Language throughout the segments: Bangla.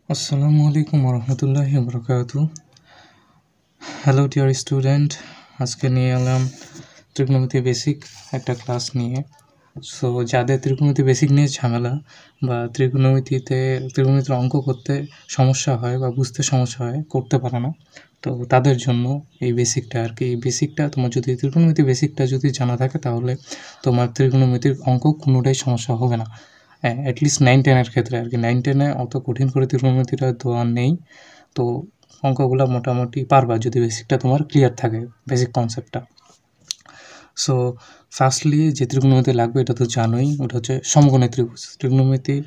আসসালামু আলাইকুম রহমতুল্লাহি বরকাতু। হ্যালো ডিয়ার স্টুডেন্ট, আজকে নিয়ে এলাম ত্রিকোণমিতি বেসিক একটা ক্লাস নিয়ে। সো যাদের ত্রিকোণমিতি বেসিক নিয়ে ঝামেলা বা ত্রিকোণমিতির অঙ্ক করতে সমস্যা হয় বা বুঝতে সমস্যা হয়, করতে পারে না, তো তাদের জন্য এই বেসিকটা আর কি। এই বেসিকটা তোমার যদি ত্রিকোণমিতি বেসিকটা যদি জানা থাকে তাহলে তোমার ত্রিকোণমিতির অঙ্ক কোনোটাই সমস্যা হবে না। হ্যাঁ, অ্যাটলিস্ট 9-10-এর ক্ষেত্রে আর কি। 9-10-এ অত কঠিন করে ত্রিকোণমিতিটা দেওয়া নেই, তো অঙ্কগুলো মোটামুটি পারবা যদি বেসিকটা তোমার ক্লিয়ার থাকে, বেসিক কনসেপ্টটা। সো ফার্স্টলি যে ত্রিকোণমিতি লাগবে এটা তো জানোই, ওটা হচ্ছে সমকোণী ত্রিভুজ। ত্রিকোণমিতির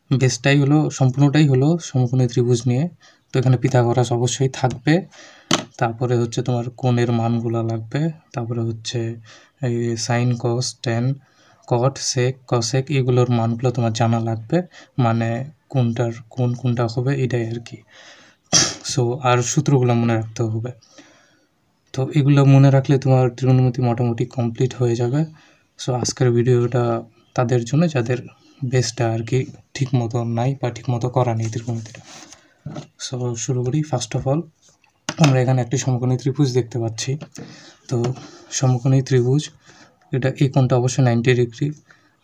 বেসটাই হলো, সম্পূর্ণটাই হলো সমকোণী ত্রিভুজ নিয়ে। তো এখানে পিথাগোরাস অবশ্যই থাকবে, তারপরে হচ্ছে তোমার কোণের মানগুলো লাগবে, তারপরে হচ্ছে এই sign, cos, tan, cot, sec, cosec এগুলোর মানগুলো তোমার জানা লাগবে, মানে কোনটা হবে এটাই আর কি। সো আর সূত্রগুলো মনে রাখতে হবে। তো এগুলো মনে রাখলে তোমার ত্রিকোণমিতি মোটামুটি কমপ্লিট হয়ে যাবে। সো আজকের ভিডিওটা তাদের জন্য যাদের বেসটা আর কি ঠিক মতো নাই বা ঠিক মতো করা নেই ত্রিকোণমিতিটা। সো শুরু করি। ফার্স্ট অফ অল আমরা এখানে একটি সমকোণী ত্রিভুজ দেখতে পাচ্ছি। তো সমকোণী ত্রিভুজ, এটা এই কোণটা অবশ্যই 90 ডিগ্রি,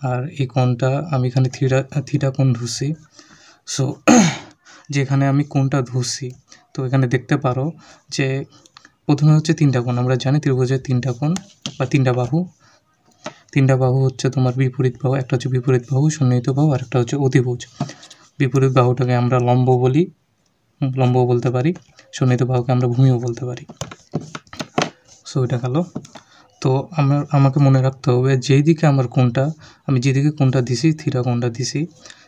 আর এই কোণটা আমি এখানে থিটা কোণ ধরছি। সো যেখানে আমি কোণটা ধরছি, তো এখানে দেখতে পারো যে প্রথমে হচ্ছে তিনটা কোণ। আমরা জানি ত্রিভুজের তিনটা কোণ বা তিনটা বাহু হচ্ছে তোমার বিপরীত বাহু। একটা হচ্ছে বিপরীত বাহু, সন্নিহিত বাহু, আর একটা হচ্ছে অতিভুজ। বিপরীত বাহুটাকে আমরা লম্ব বলতে পারি, সন্নিহিত বাহুকে আমরা ভূমিও বলতে পারি। সো এটা গেল। তো আমাকে মনে রাখতে হবে যেই দিকে আমার কোণটা, আমি যেদিকে কোণটা দিছি, থিটা কোণটা দিছি,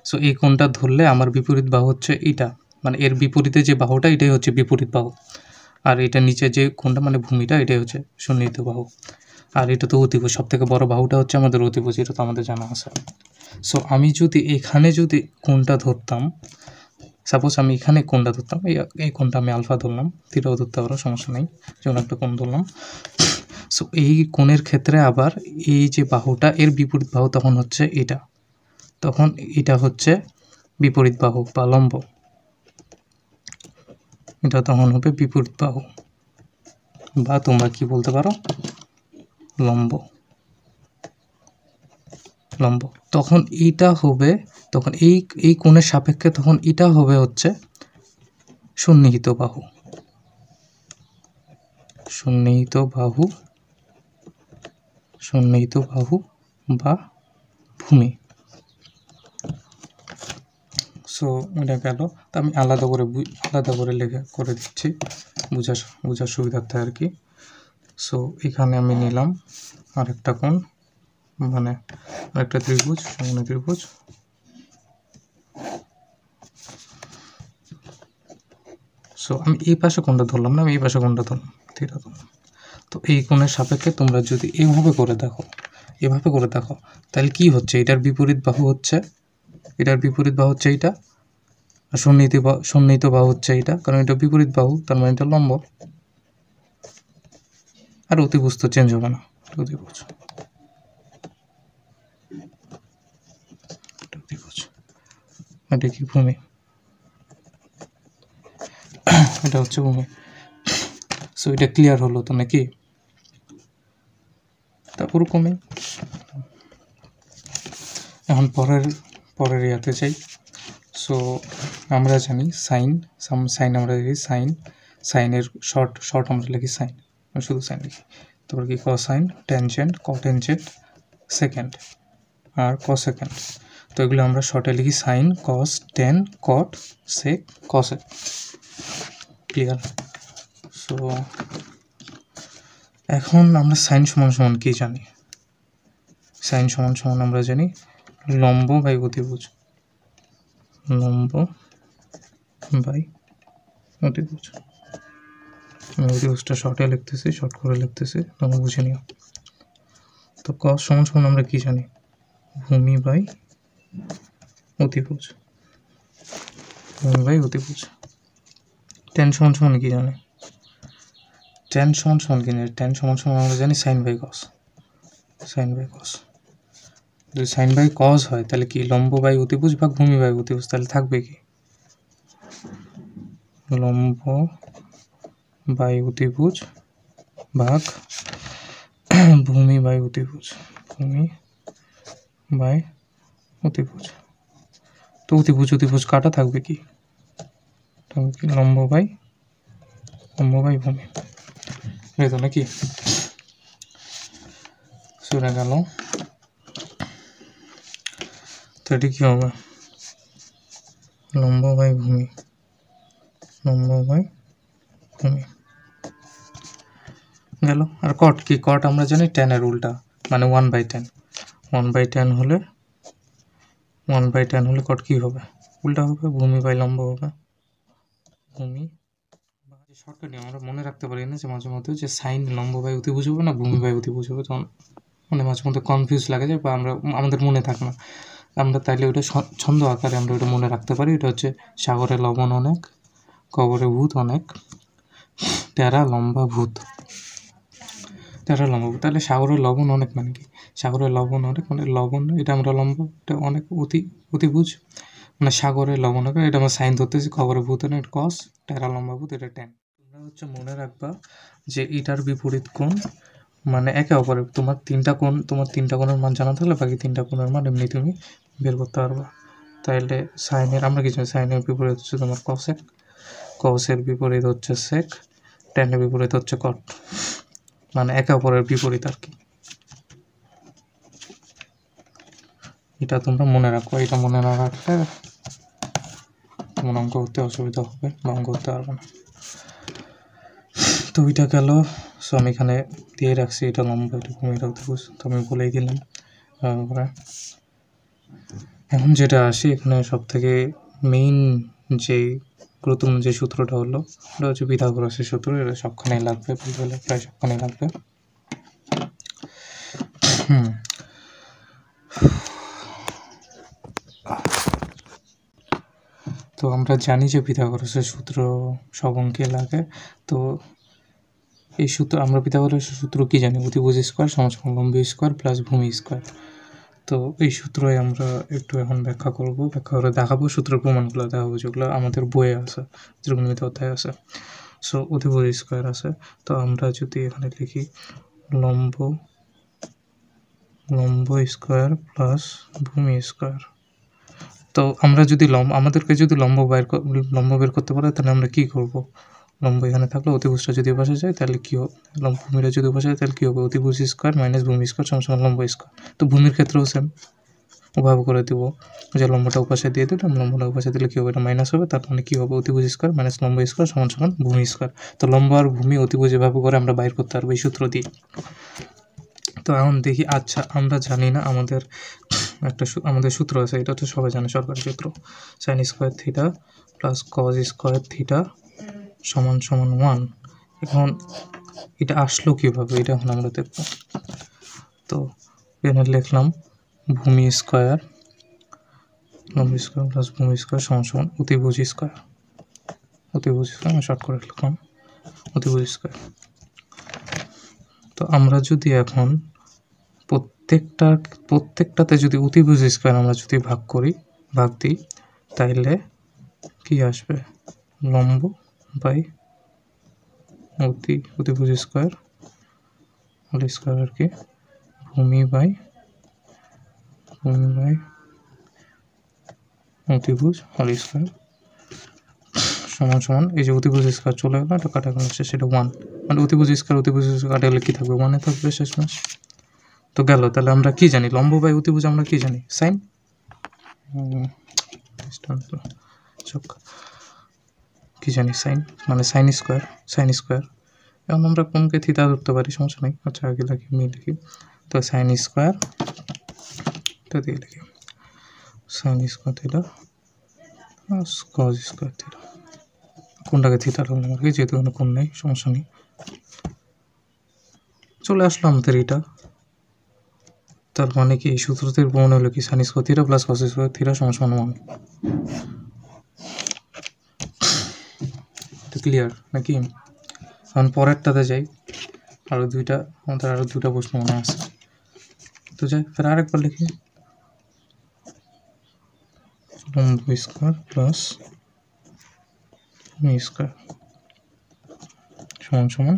সো এই কোণটা ধরলে আমার বিপরীত বাহু হচ্ছে এইটা, মানে এর বিপরীতে যে বাহুটা এটাই হচ্ছে বিপরীত বাহু, আর এটা নিচে যে কোণটা মানে ভূমিটা এটাই হচ্ছে সন্নিহিত বাহু, আর এটা তো অতিভুজ। সব থেকে বড় বাহুটা হচ্ছে আমাদের অতিভুজ, এটা তো আমাদের জানা আছে। সো আমি যদি এখানে যদি কোণটা ধরতাম, সাপোজ আমি এখানে কোণটা ধরতাম, এই কোণটা আমি আলফা ধরলাম, থিটাও ধরতে পারো, সমস্যা নেই, যেমন একটা কোণ ধরলাম। সো এই কোণের ক্ষেত্রে আবার এই যে বাহুটা, এর বিপরীত বাহু তখন হচ্ছে এটা, তখন এটা হচ্ছে বিপরীত বাহু বা লম্ব, এটা তখন হবে বিপরীত বাহু, বা তোমরা কি বলতে পারো, লম্ব। তখন এইটা হবে, তখন এই কোণের সাপেক্ষে তখন এটা হবে হচ্ছে সন্নিহিত বাহু, বা ভূমি। সো এটা গেল। তা আমি আলাদা করে লেখা করে দিচ্ছি বোঝার সুবিধার্থে আর কি। সো এখানে আমি নিলাম আরেকটা কোণ, মানে আরেকটা ত্রিভুজ, সমকোণী ত্রিভুজ। সো আমি এই পাশে কোণটা ধরলাম না, আমি এই পাশে কোণটা ধরলাম, থিটা ধরলাম। তো এই কোণের সাপেক্ষে তোমরা যদি এভাবে করে দেখো তাহলে কি হচ্ছে, এটার বিপরীত বাহু হচ্ছে এইটা, আর সন্নিহিত বাহু হচ্ছে এইটা, কারণ এটা বিপরীত বাহু, তার মানে এটা লম্ব। আর অতিভুজ তো চেঞ্জ হবে না, অতিভুজ। এটা কি ভূমি, এটা হচ্ছে ভূমি। সো এটা ক্লিয়ার হলো তো নাকি? তারপর কমে এখন পরের ইয়াতে যাই। সো আমরা জানি সাইন আমরা লিখি সাইনের শর্ট আমরা লিখি সাইন, শুধু সাইন লিখি। তারপর কি কসাইন, ট্যানজেন্ট, কটেনজেন্ট, সেকেন্ড আর কসেকেন্ড। তো এগুলো আমরা শর্টে লিখি sign, cos, tan, cot, sec, cosec. Clear? So এখন আমরা সাইন সমান কি জানি? সাইন সমান আমরা জানি লম্ব বাই অতিভুজ, অতিভুজটা শর্ট করে লিখতেছি, তোমরা বুঝে নিও। তো কস সমান আমরা কি জানি? ভূমি বাই অতিভুজ। ট্যান সমান কি জানি? ট্যান সমান আমরা জানি সাইন বাই কস। যদি সাইন বাই কস হয় তাহলে কি লম্ব বাই অতিভুজ বা ভূমি বাই অতিভুজ, তাহলে থাকবে কি লম্ব বাই অতিভুজ ভাগ ভূমি বাই অতিভুজ, ভূমি বাই অতিভুজ। তো অতিভুজ অতিভুজ কাটা থাকবে কি লম্ব বাই ভূমি, এই তো নাকি সরে গেল। তো এটি কি হবে লম্ব বাই ভূমি, লম্ব বাই ভূমি গেল। আর কট কি, কট আমরা জানি টেনের উল্টা, মানে 1/10, 1/10 হলে 1/10 হলে কট কি হবে উল্টা হবে, ভূমি বাই লম্ব হবে, ভূমি। শর্টকাট নিয়ে আমরা মনে রাখতে পারি না যে মাঝে মধ্যে যে সাইন লম্ব বাই অতিভুজ হবে না ভূমি বাই অতিভুজ হবে, তখন মানে মাঝে মধ্যে কনফিউজ লাগে যায় বা আমাদের মনে থাকে না। আমরা তাইলে ওইটা ছন্দ আকারে আমরা ওইটা মনে রাখতে পারি। এটা হচ্ছে সাগরে লবণ অনেক, কবরে ভূত অনেক, তেরা লম্বা ভূত, তেরা লম্বা ভূত। তাহলে সাগরের লবণ অনেক মানে কি, সাগরের লবণ অনেক মানে লবণ, এটা আমরা লম্ব, এটা অনেক অতিভুজ, মানে সাগরের লবণ অনেক, এটা আমরা সাইন ধরতেছি, কবরে ভূত অনেক কস, তেরা লম্বা ভূত এটা ট্যান। তোমরা হচ্ছে মনে রাখবা যে এটার বিপরীত কোণ মানে একে অপরের, তোমার তিনটা কোণের মান জানা থাকলে বাকি তিনটা কোণের মান এমনি তুমি বের করতে পারবা। তাইলে সাইনের আমরা কি জানি, সাইনের বিপরীত হচ্ছে তোমার কসেক, কসের বিপরীত হচ্ছে সেক, ট্যানের বিপরীত হচ্ছে কট, মানে একে অপরের বিপরীত আর কি। এটা তোমরা মনে রাখো, এটা মনে না রাখলে তোমার অঙ্ক করতে অসুবিধা হবে বা অঙ্ক করতে পারবে না। তো ওইটা গেল। সো আমি এখানে দিয়ে রাখছি এটা লম্বা, এটা ভূমি, এটা অতিভুজ, তো আমি বলেই দিলাম। এখন যেটা আসি এখানে সব থেকে মেইন যে গুরুত্বপূর্ণ যে সূত্রটা হলো, এটা হচ্ছে পিথাগোরাসের সূত্র। এটা সবখানেই লাগবে, প্রায় সবখানেই লাগবে। তো আমরা জানি যে পিথাগোরাসের সূত্র সব অঙ্কে লাগে। তো এই সূত্র আমরা পিথাগোরাসের সূত্র কি জানি, অতিভুজ স্কোয়ার সমান লম্ব স্কোয়ার প্লাস ভূমি স্কোয়ার। তো এই সূত্রই আমরা একটু এখন ব্যাখ্যা করব, ব্যাখ্যা করে দেখাবো, সূত্রের প্রমাণগুলো দেখাবো যেগুলো আমাদের বইয়ে আছে, ত্রিকোণমিতি অধ্যায় আছে। সো অতিভুজ স্কোয়ার আছে। তো আমরা যদি এখানে লিখি লম্ব স্কোয়ার প্লাস ভূমি স্কোয়ার। তো আমরা যদি আমাদেরকে যদি লম্ব বের করতে পারে তাহলে আমরা কি করব, লম্ব এখানে থাকলে অতিভুজটা যদি বসে যায় তাহলে কী হবে, ভূমিটা যদি বসে যায় তাহলে কী হবে, অতিভুজ স্কোয়ার মাইনাস ভূমি স্কোয়ার সমান লম্ব স্কোয়ার। তো ভূমির ক্ষেত্রেও সেম ওভাবে করে দেবো, যে লম্বটা উপাশে দিয়ে দিলাম, লম্বটা উপাশে দিলে কী হবে, এটা মাইনাস হবে, তার মানে কী হবে, অতিভুজ স্কোয়ার মাইনাস লম্ব স্কোয়ার সমান ভূমি স্কোয়ার। তো লম্ব আর ভূমি অতিভুজ এভাবে করে আমরা বাইর করতে পারবো এই সূত্র দিয়ে। তো এখন দেখি, আচ্ছা আমরা জানি না, আমাদের সূত্র আছে, এটা তো সবাই জানে, সরকারি সূত্র, sine square theta plus cos square theta সমান 1। এখন এটা আসলো কীভাবে, এটা এখন আমরা দেখব। তো এখানে লিখলাম ভূমি স্কোয়ার লম্ব স্কোয়ার প্লাস ভূমি স্কোয়ার সমান অতিভুজ স্কোয়ার, আমি শর্ট করে লিখলাম অতিভুজ স্কোয়ার। তো আমরা যদি এখন প্রত্যেকটাতে যদি অতিভুজ স্কোয়ার আমরা যদি ভাগ দিই তাইলে কি আসবে, লম্ব বাই অতিভুজ স্কোয়ার আর কি, ভূমি বাই অতিভুজ স্কোয়ার সমান এই যে অতিভুজ স্কোয়ার চলে গেল, এটা কাটা গেল, সেটা 1, মানে অতিভুজ স্কোয়ার কাটা গেলে কি থাকবে, 1 থাকবে শেষমেশ। তো গেল। তাহলে আমরা কি জানি, লম্ব বাই অতিভুজ আমরা কি জানি, সাইন, কি জানি সাইন, মানে সাইন স্কোয়ার। এখন আমরা কোনকে থিতা ধরতে পারি, সমস্যা নেই। আচ্ছা আগে লিখি, তো সাইন স্কোয়ার এটা দিয়ে লিখি, sine square theta cos square theta, কোনটাকে থিতা ধরলাম আর কি, যেহেতু কোনো কোন নেই, সমস্যা নেই। চলে আসলো আমাদের এটা। তার মানে কি এই সূত্রটির প্রমাণ হলো কি, sine square theta plus cos square theta সমান 1। ক্লিয়ার নাকি? এখন পরেরটাতে যাই, আমাদের আরো দুটা প্রশ্ন মনে আছে। তো যাই, ফের আরেকবার লিখি, লম্ব স্কোয়ার প্লাস ভূমি স্কোয়ার সমান সমান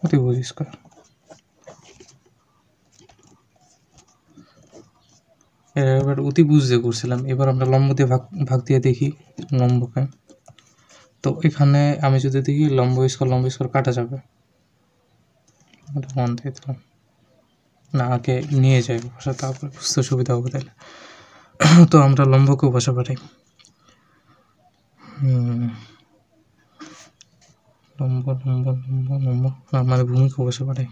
অতিভুজ স্কোয়ার। এবার অতিভুজ দিয়ে করছিলাম, এবার আমরা লম্ব দিয়ে ভাগ দিয়ে দেখি লম্বকে। তো এখানে আমি যদি দেখি লম্ব স্কোয়ার কাটা যাবে, ওয়ান দিয়ে দিলাম না, আগে নিয়ে যাই ভাষা, তারপরে বুঝতে সুবিধা হবে তাহলে। তো আমরা লম্বকেও ভাষা পাঠাই, লম্ব লম্ব লম্ব লম্ব মানে ভূমিকেও ভাষা পাঠাই,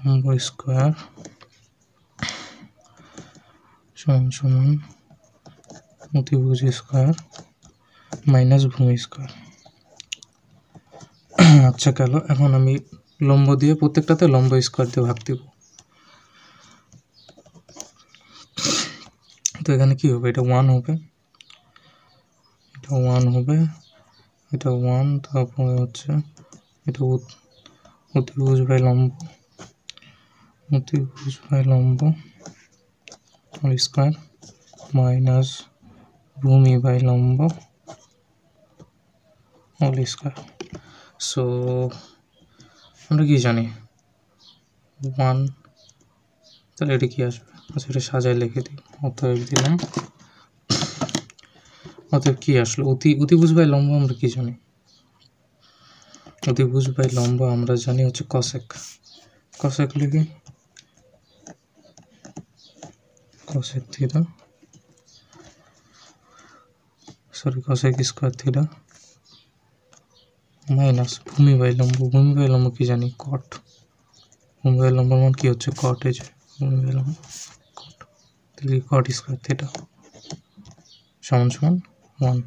লম্ব স্কোয়ার সমান সমান অতিভুজ স্কোয়ার মাইনাস ভূমি স্কোয়ার। আচ্ছা গেল, এখন আমি লম্ব দিয়ে প্রত্যেকটাতে লম্ব স্কোয়ার দিয়ে ভাগ দিব। তো এখানে কি হবে, এটা 1 হবে, এটা 1 হবে, এটা 1, তারপরে হচ্ছে এটা অতিভুজ বাই লম্ব, অতিভুজ বাই লম্ব হোল স্কোয়ার মাইনাস ভূমি বাই লম্ব হোল স্কোয়ার। সো আমরা কি জানি 1, তাহলে এটা কি আসবে, আচ্ছা এটা সাজায় লিখে দিই। অতএব দিলাম, অতএব কি আসলো, অতিভুজ বাই লম্ব আমরা কি জানি, অতিভুজ বাই লম্ব আমরা জানি হচ্ছে কসেক। কসেক লিখি, cosec theta, sorry cosec square theta minus ভূমি বাই লম্ব। ভূমি বাই লম্ব কি জানি, কট। ভূমি বাই লম্বর মান কি হচ্ছে, কট। এই যে ভূমি বাই লম্ব কট, তাহলে কট স্কোয়ার থিটা সমান সমান 1।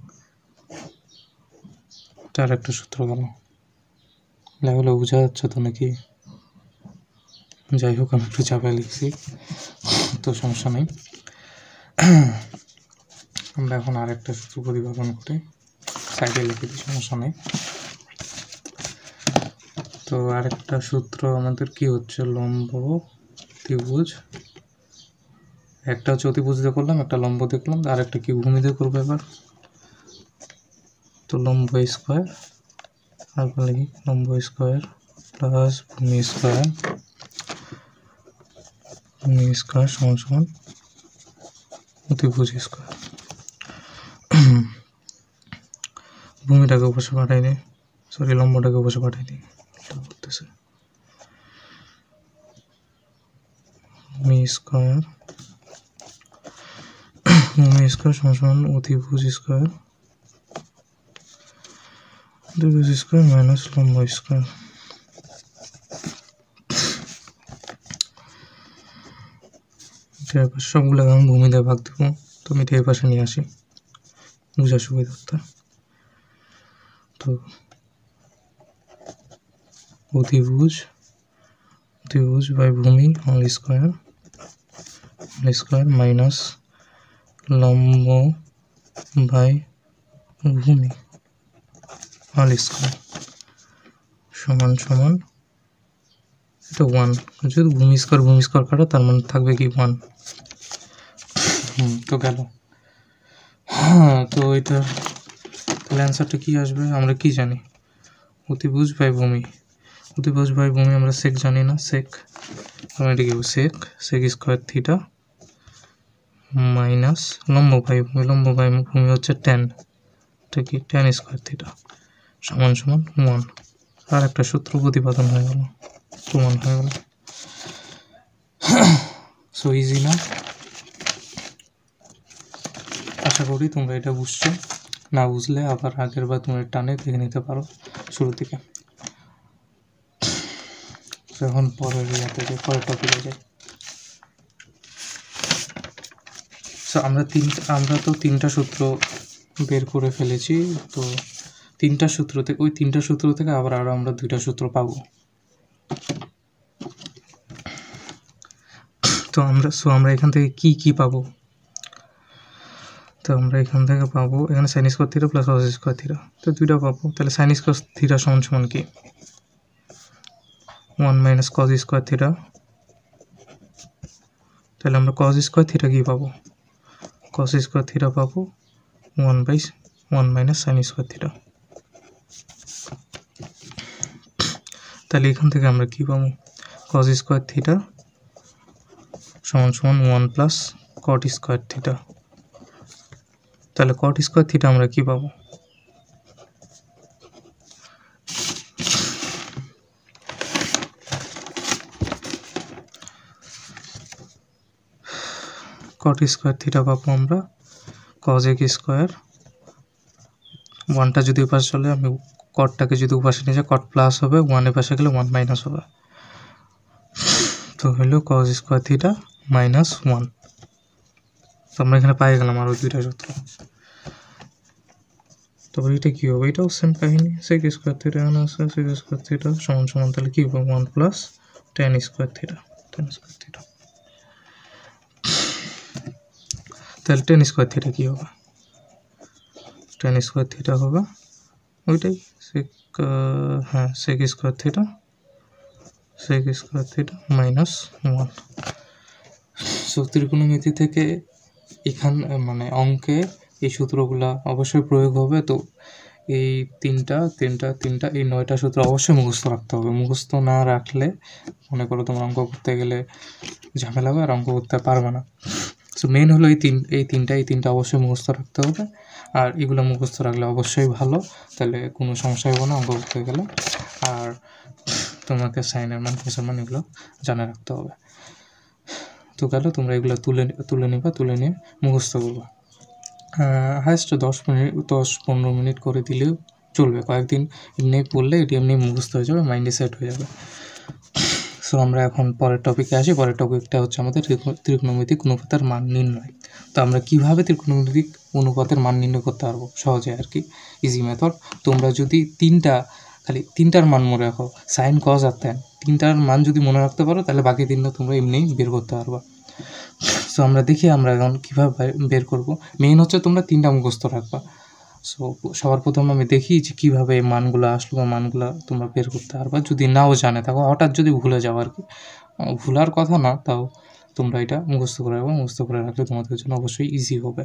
তার একটা সূত্র গেল, লেভেলে বোঝা যাচ্ছে তো নাকি? যাই হোক আমি একটু চাপে লিখছি, তো সমস্যা নেই। আমরা এখন আরেকটা সূত্র প্রতিপাদন করি, সাইডে লিখে দিই, সমস্যা নেই। তো আরেকটা সূত্র আমাদের কি হচ্ছে, লম্ব ত্রিভুজ, একটা হচ্ছে অতিভুজ দিয়ে করলাম, একটা লম্ব দেখলাম, আর একটা কি ভূমি দিয়ে করবো এবার। তো লম্ব স্কোয়ার, আর লিখি লম্ব স্কোয়ার প্লাস ভূমি স্কোয়ার, ভূমি স্কোয়ার সমান সমান অতিভুজ স্কোয়ার। ভূমিটাকে বসে পাঠাই দিই, সরি লম্বটাকে বসে পাঠাই দিই, বলতেছে ভূমি স্কোয়ার সমান সমান অতিভুজ স্কোয়ার, অতিভুজ স্কোয়ার মাইনাস লম্ব স্কোয়ার। সবগুলো আমি ভূমি দিয়ে ভাগ দেবো, তো আমি এই পাশে নিয়ে আসি বোঝার সুবিধার্থে। তো অতিভুজ বাই ভূমি হোল স্কোয়ার মাইনাস লম্ব বাই ভূমি হোল স্কোয়ার সমান সমান এটা 1। যদি ভূমি স্কোয়ার কাটা, তার মানে থাকবে কি 1। তো গেল। হ্যাঁ, তো এটা তাহলে অ্যান্সারটা কি আসবে, আমরা কি জানি, অতিভুজ বাই ভূমি। অতিভুজ বাই ভূমি আমরা সেক জানি না, সেক আমরা এটা কি সেক স্কোয়ার থিটা মাইনাস লম্ব বাই ভূমি হচ্ছে 10, এটা কি 10 স্কোয়ার থিটা সমান সমান 1। আর একটা সূত্র প্রতিপাদন হয়ে গেল, প্রমাণ হয়ে গেল। সো ইজি না? আশা করি তোমরা এটা বুঝছো, না বুঝলে আবার আগের বার তোমরা টানে দেখে নিতে পারো শুরু থেকে। এখন পরের টপিকে যাই। সো আমরা তো 3টা সূত্র বের করে ফেলেছি। তো 3টা সূত্র থেকে আবার আরো আমরা 2টা সূত্র পাবো। তো আমরা এখান থেকে কি পাবো, তো আমরা এখান থেকে পাবো এখানে sine square theta plus cos square theta, তো 2টা পাবো। তাহলে সাইন স্কোয়ার থিটা সমান সমান কি 1 মাইনাস কস স্কোয়ার থিটা। তাহলে আমরা কস স্কোয়ার থিটা কি পাবো, কস স্কোয়ার থিটা পাবো 1/2 1 মাইনাস সাইন স্কোয়ার থিটা। তাহলে এখান থেকে আমরা কি পাবো, কজ স্কোয়ার থিটা সমান সমান 1 প্লাস কট স্কোয়ার থিটা। তাহলে কট স্কোয়ার থিটা আমরা কি পাবো, কট স্কোয়ার থিটা পাবো আমরা কজ এক স্কোয়ার, 1টা যদি পাশে চলে আমি কটটাকে যদি উপাশে নিয়ে যাই কট প্লাস হবে, 1 পাশে গেলে 1 মাইনাস হবে, তো হলো কজ স্কোয়ার থিটা মাইনাস 1। তো আমরা এখানে পাই গেলাম আরও দুইটা সূত্র। তারপর এটা কী হবে, এটাও সেম কাহিনী, সেক স্কোয়ার থিটা এখানে আছে, সেক স্কোয়ার থিটা সমান সমান তাহলে কী হবে 1 plus ten square theta, ten square theta. তাহলে টেন স্কোয়ার থিটা কী হবে, টেন স্কোয়ার থিটা হবে ওইটাই সেক, হ্যাঁ sec square theta, sec square theta minus 1। So ত্রিকোণমিতি থেকে এখান মানে অঙ্কে এই সূত্রগুলা অবশ্যই প্রয়োগ হবে। তো এই তিনটা এই 9টা সূত্র অবশ্যই মুখস্থ রাখতে হবে। মুখস্থ না রাখলে মনে করো তোমার অঙ্ক করতে গেলে ঝামেলা হবে আর অঙ্ক করতে পারবে না। সো মেন হলো এই তিনটা অবশ্যই মুখস্থ রাখতে হবে, আর এগুলো মুখস্থ রাখলে অবশ্যই ভালো, তাহলে কোনো সমস্যা হবে না অঙ্ক করতে গেলে। আর তোমাকে সাইনের মান কোসের মান এগুলো জানা রাখতে হবে। তো গেল, তোমরা এগুলো তুলে নিয়ে মুখস্থ করবা। হাইস্ট 10-15 মিনিট করে দিলেও চলবে, কয়েকদিন এমনি পড়লে এটি এমনি মুখস্থ হয়ে যাবে, মাইন্ডে সেট হয়ে যাবে। সো আমরা এখন পরের টপিকে আসি। পরের টপিকটা হচ্ছে আমাদের ত্রিকোণমিতিক অনুপাতের মান নির্ণয়। তো আমরা কীভাবে ত্রিকোণমিতিক অনুপাতের মান নির্ণয় করতে পারবো সহজে আর কি, ইজি মেথড। তোমরা যদি তিনটার মান মনে রাখো, সাইন কজ আর ট্যান, তিনটার মান যদি মনে রাখতে পারো তাহলে বাকি তিনটা তোমরা এমনিই বের করতে পারবা। সো আমরা দেখি আমরা এখন কীভাবে বের করব। মেইন হচ্ছে তোমরা তিনটা মুখস্থ রাখবা। সো সবার প্রথমে আমি দেখি যে কীভাবে এই মানগুলো আসলো বা মানগুলো তোমরা বের করতে পারবা। যদি নাও জানে থাকো, হঠাৎ যদি ভুলে যাও আর কি, ভুলার কথা না, তাও তোমরা এটা মুখস্থ করে রাখবে। মুখস্থ করে রাখলে তোমাদের জন্য অবশ্যই ইজি হবে।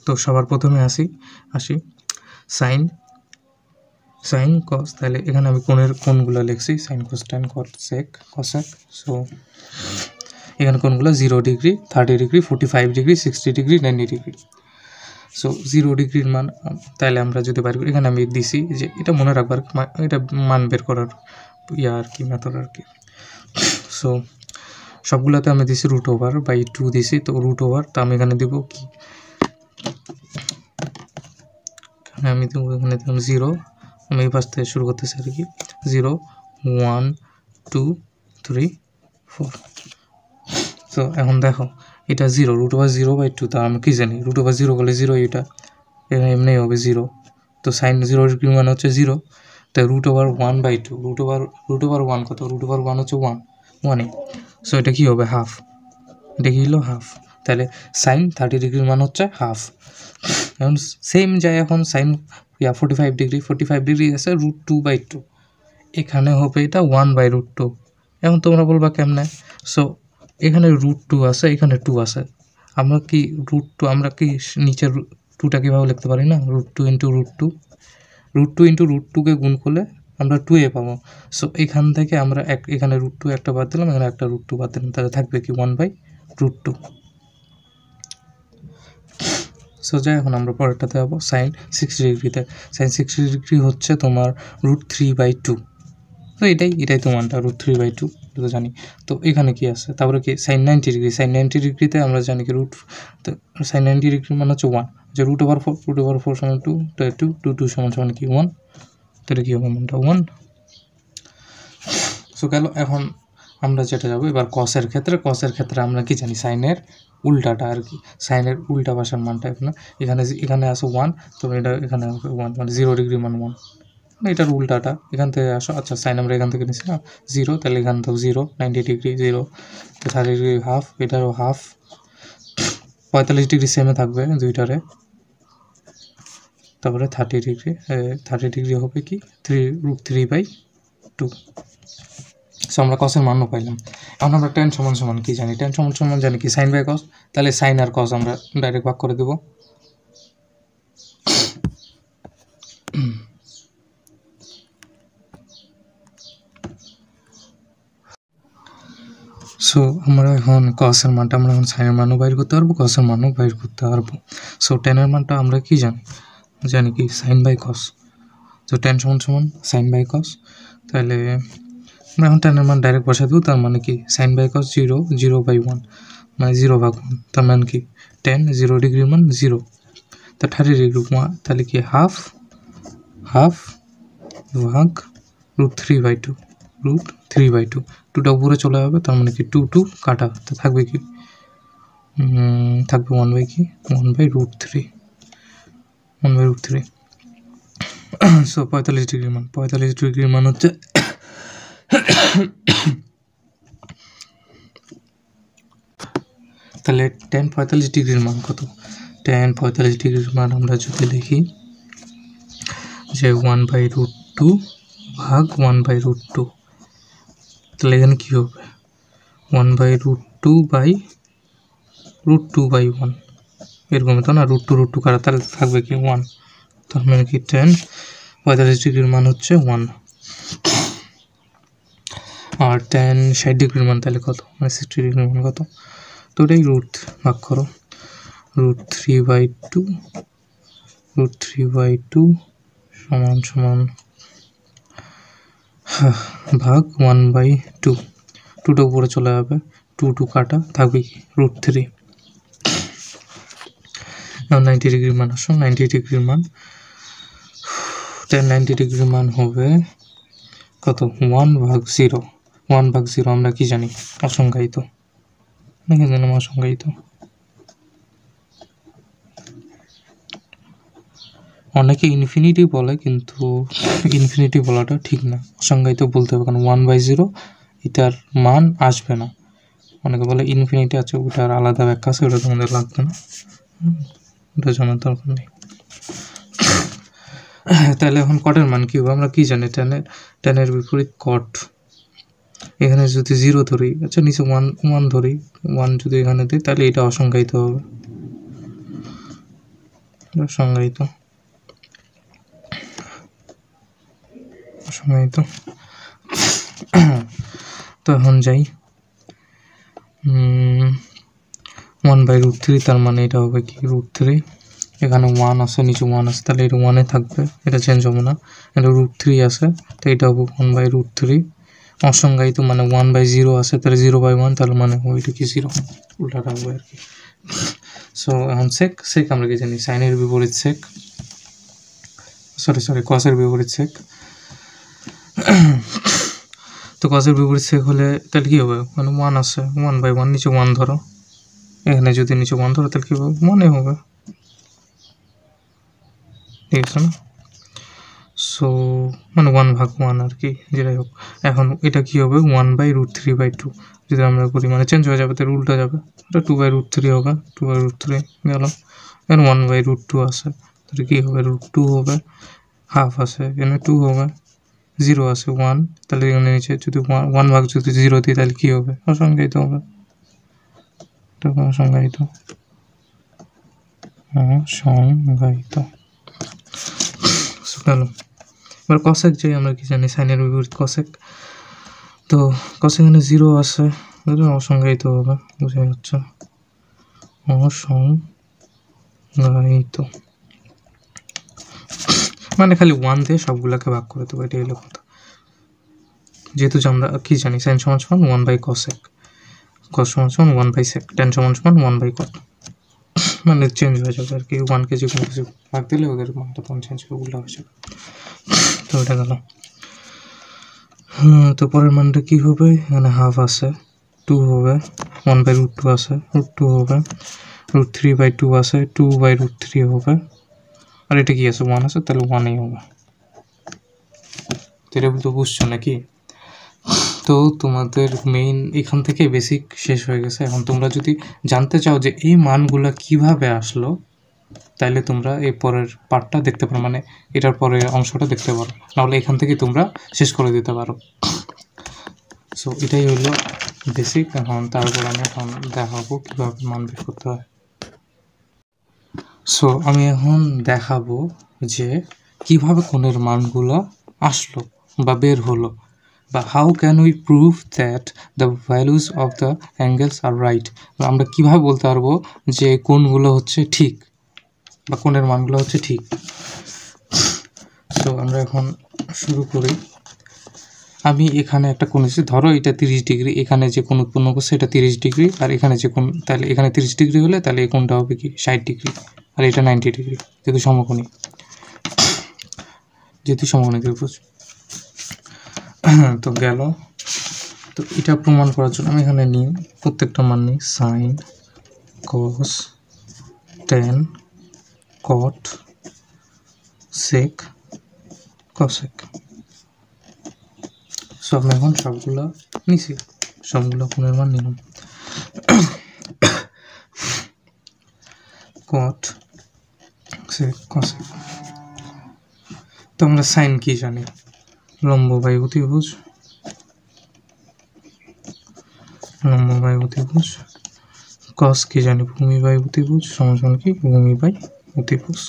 তো সবার প্রথমে আসি সাইন কস। তাহলে এখানে আমি কোনগুলো লিখছি, sine cos tan cot sec cosec. So এখানে কোনগুলো 0 degree, 30 degree, 45 degree, 60 degree, 90 degree. So 0 ডিগ্রির মান তাহলে আমরা যদি বাইর করি, এখানে আমি দিছি যে এটা মনে রাখবার, এটা মান বের করার আর কি মেথড আর কি। সো সবগুলোতে আমি দিছি √/2 দিছি। তো √, তো আমি এখানে দিব কি, আমি দেবো এখানে দিলাম 0। আমি এই পাশ থেকে শুরু করতেছি আর কি, 0 1 2 3 4। তো এখন দেখো এটা 0, √0/2, তা আমি কি জানি √0 বলে 0, এটা এমনি হবে 0। তো সাইন 0 ডিগ্রি মানে হচ্ছে 0, তাই √1/2, √1 কত, √1 হচ্ছে 1, সো এটা কি হবে হাফ, এটা কি হলো হাফ। তাহলে সাইন 30 ডিগ্রির মান হচ্ছে হাফ। এখন সেম যায়, এখন সাইন 45 ডিগ্রি আছে √2/2, এখানে হবে এটা 1/√2। এখন তোমরা বলবা কেমনে, সো এখানে √2 আছে, এখানে 2 আছে, আমরা কি √2 আমরা কি নিচের 2টা কীভাবে লিখতে পারি না, √2 ইন্টু √2 কে গুণ করলে আমরা 2a পাবো। সো এখান থেকে আমরা এখানে √2 একটা বাদ দিলাম, এখানে একটা √2 বাদ দিলাম, তাহলে থাকবে কি 1/√2। সো যাই, এখন আমরা পরেরটাতে যাবো সাইন 60 ডিগ্রিতে। সাইন 60 ডিগ্রি হচ্ছে তোমার √3/2। তো এটাই তোমারটা √3/2, এটা তো জানি। তো এখানে কি আছে, তারপরে কি সাইন 90 ডিগ্রি, সাইন 90 ডিগ্রিতে আমরা জানি কি তো সাইন 90 ডিগ্রি মানে হচ্ছে 1, যে √4 সমান 2, 2 সমান কি 1, তো এটা কি হবে মানটা 1। সো গেল, এখন আমরা যেটা যাবো এবার কসের ক্ষেত্রে আমরা কি জানি, সাইনের উল্টাটা আর কি, সাইনের উল্টা পাশের মানটা এখানে আসো 1, তো এটা এখানে 1 মানে 0 ডিগ্রি মান 1, এটার উল্টাটা এখান থেকে আসো। আচ্ছা সাইন আমরা এখান থেকে নিচ্ছি না 0, তাহলে এখান থেকে 0, 90 ডিগ্রি 0, 30 ডিগ্রি হাফ, এটারও হাফ, 45 ডিগ্রি সেমে থাকবে দুইটারে। তারপরে 30 ডিগ্রি হবে কি √3/2। সো আমরা কসের মানও পাইলাম। এখন আমরা ট্যান সমান কি জানি, ট্যান সমান জানি কি সাইন বাই কস। তাহলে সাইন আর কস আমরা ডাইরেক্ট ভাগ করে দেবো, সো আমরা এখন কসের মানটা আমরা এখন সাইনের মানও বাইর করতে পারবো, কসের মানও বাইর করতে পারবো। সো টেনের মানটা আমরা কি জানি কি সাইন বাই কস। তো টেন সমান সমান সাইন বাই কস। তাহলে আমরা এখন টেনের মান ডাইরেক্ট বসাই দেবো। তার মানে কি সাইন বাই কস 0, 0/1 মানে 0/1। তার মানে কি 10, 0 ডিগ্রির মান 0। তা 30 ডিগ্রি তাহলে কি হাফ ভাগ √3/2, √3/2। 2টা উপরে চলে যাবে, তার মানে কি 2 কাটা, তো থাকবে কি থাকবে 1/3। সো 45 ডিগ্রির মান হচ্ছে তাহলে 45 ডিগ্রির মান কত? 45 ডিগ্রির মান আমরা যদি লিখি যে 1/√2 ভাগ 1/√2, তাহলে এখানে কী হবে 1/√2/√2/1 এরকম তো না, √2 কাটা, তাহলে থাকবে কি 1। তার মানে কি 45 ডিগ্রির মান হচ্ছে 1। আর 60 ডিগ্রির মান তাহলে কত, মানে 60 ডিগ্রির মান কত? তো ওটাই রুট ভাগ করো, √3/2 সমান ভাগ 1/2। 2টা উপরে চলে যাবে, 2 কাটা, থাকবে কি √3। 90 ডিগ্রির মান আসো, 90 ডিগ্রির মান 90 ডিগ্রির মান হবে কত? 1/0। 1/0 আমরা কি জানি? অসংজ্ঞায়িত। অসংজ্ঞায়িত। অনেকে ইনফিনিটি বলে, কিন্তু ইনফিনিটি বলাটা ঠিক না, অসংজ্ঞায়িত বলতে হবে, কারণ 1/0 এটার মান আসবে না। অনেকে বলে ইনফিনিটি আছে, ওটার আলাদা ব্যাখ্যা আছে, ওটা তোমাদের লাগবে না, ওটা জানার দরকার নেই। তাহলে এখন কটের মান কী হবে? আমরা কি জানি টেনের বিপরীত কট। এখানে যদি 0 ধরি, আচ্ছা নিচে 1 ধরি, 1 যদি এখানে দিই, তাহলে এটা অসংজ্ঞায়িত হবে, অসংজ্ঞায়িত। তো এখন যাই 1/√3, তার মানে এটা হবে কি √3। এখানে 1 আছে, নিচে 1 আছে, তাহলে এটা 1-এ থাকবে, এটা চেঞ্জ হবে না। এটা √3 আছে, তো এটা হবে 1/√3। অসংজ্ঞায়িত মানে 1/0 আছে, তাহলে 0/1, তাহলে মানে ওইটা কি 0, উল্টাটা হবে আর কি। সো এখন সেক আমরা কি জানি? সাইনের বিপরীত সেক, সরি কসের বিপরীত সেক। তো কসের বিপরীত সেক হলে তাহলে কী হবে? মানে 1 আছে, 1/1, নিচে 1 ধরো, এখানে যদি নিচে 1 ধরো, তাহলে কী হবে? 1-এ হবে, ঠিক আছে না? সো মানে 1/1 আর কি, যেটাই হোক। এখন এটা কী হবে? 1/√3/2 যদি আমরা করি, মানে চেঞ্জ হয়ে যাবে, তাহলে উল্টা যাবে, এটা 2/√3 হবে, 2/√3 গেল। এখানে 1/√2 আছে, তাহলে কী হবে? √2 হবে, হাফ আছে, এখানে 2 হবে, 0 আছে, 1, তাহলে এখানে নিচে যদি 1 ভাগ যদি 0 দিই, তাহলে কী হবে? অসংজ্ঞায়িত হবে, অসংজ্ঞায়িত। গেল। এবার কসেক যাই, আমরা কি জানি? সাইনের বিপরীত কসেক। তো কসেক এখানে 0 আছে, অসংজ্ঞায়িত হবে, বোঝা যাচ্ছে, অসংজ্ঞায়িত মানে খালি 1 দিয়ে সবগুলোকে ভাগ করে দেবো, এটাই হলো কথা। যেহেতু আমরা কি জানি সাইন সমান 1/cosec, cos সমান 1/sec, tan সমান 1/cot, মানে চেঞ্জ হয়ে যাবে আর কি। 1 কেজি কোনো কিছু ভাগ দিলে ওদের মানটা তখন চেঞ্জ করে উল্টা হয়ে যাবে। তো এটা গেল। তো পরের মানটা কী হবে? এখানে হাফ আছে, 2 হবে, 1/√2 আছে, √2 হবে, √3/2 আছে, 2/√3 হবে, আর এটা কি আছে? 1 আছে, তাহলে 1-ই হবে। এটা তো বুঝছো নাকি? তো তোমাদের মেইন এখান থেকে বেসিক শেষ হয়ে গেছে। এখন তোমরা যদি জানতে চাও যে এই মানগুলো কিভাবে আসলো, তাইলে তোমরা এই পরের পার্টটা দেখতে পারো, মানে এটার পরের অংশটা দেখতে পারো, নাহলে এখান থেকে তোমরা শেষ করে দিতে পারো। সো এটাই হলো বেসিক। এখন তারপর আমি এখন দেখাবো কীভাবে মান বের করতে হয়। সো আমি এখন দেখাবো যে কিভাবে কোণের মানগুলো আসলো বা বের হলো। বা how can we prove that the values of the angles are right, আমরা কীভাবে বলতে পারবো যে কোনগুলো হচ্ছে ঠিক বা কোণের মানগুলো হচ্ছে ঠিক। তো আমরা এখন শুরু করি। আমি এখানে একটা কোণ নিচ্ছি, ধরো এটা 30 ডিগ্রি, এখানে যে কোণ উৎপন্ন করছে এটা 30 ডিগ্রি, আর এখানে যে কোণ, তাহলে এখানে 30 ডিগ্রি হলে তাহলে এই কোণটা হবে কি 60 ডিগ্রি, আর এটা 90 ডিগ্রি, যেহেতু সমকোণী ত্রিভুজ। তো গেল। তো এটা প্রমাণ করার জন্য আমি এখানে নিই প্রত্যেকটা মান নিই, sign, cos, tan, cot, sec, cosec. So আমি এখন সবগুলো নিছি, সবগুলো কোণের মান নিলাম। কট, সেক, কসেক। তো আমরা সাইন কি জানি? লম্ব বাই অতিভুজ, লম্ব বাই অতিভুজ। কস কি জানি? ভূমি বাই অতিভুজ সমান কি? ভূমি বাই অতিভুজ।